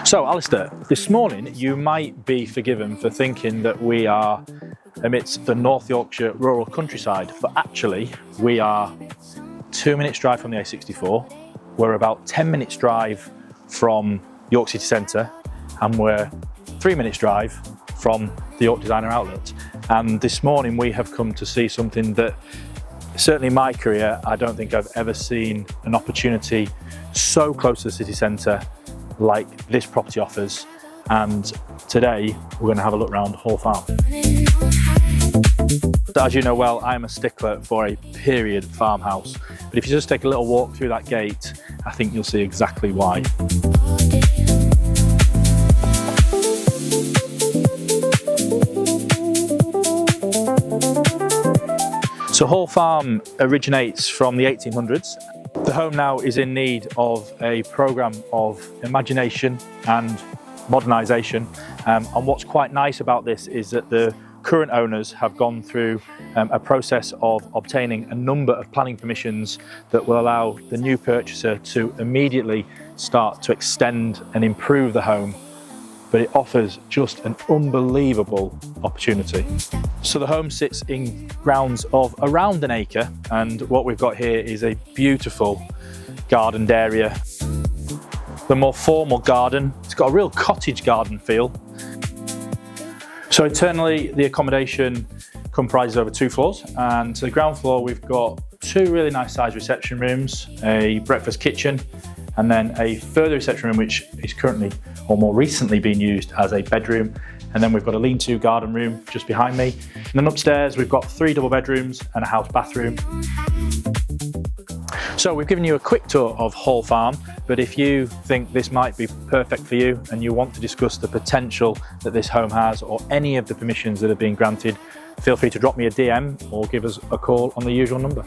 So Alistair, this morning you might be forgiven for thinking that we are amidst the North Yorkshire rural countryside, but actually we are 2 minutes drive from the A64, we're about 10 minutes drive from York City Centre, and we're 3 minutes drive from the York Designer Outlet. And this morning we have come to see something that, certainly in my career, I don't think I've ever seen an opportunity so close to the city centre like this property offers. And today we're going to have a look around Hall Farm. As you know well, I'm a stickler for a period farmhouse, but if you just take a little walk through that gate, I think you'll see exactly why. So Hall Farm originates from the 1800s. The home now is in need of a programme of imagination and modernisation, and what's quite nice about this is that the current owners have gone through a process of obtaining a number of planning permissions that will allow the new purchaser to immediately start to extend and improve the home, but it offers just an unbelievable opportunity. So the home sits in grounds of around an acre, and what we've got here is a beautiful gardened area. The more formal garden, it's got a real cottage garden feel. So internally, the accommodation comprises over 2 floors, and to the ground floor we've got 2 really nice sized reception rooms, a breakfast kitchen, and then a further reception room which is currently, or more recently, being used as a bedroom. And then we've got a lean-to garden room just behind me. And then upstairs we've got 3 double bedrooms and a house bathroom. So we've given you a quick tour of Hall Farm, but if you think this might be perfect for you and you want to discuss the potential that this home has or any of the permissions that have been granted, feel free to drop me a DM or give us a call on the usual number.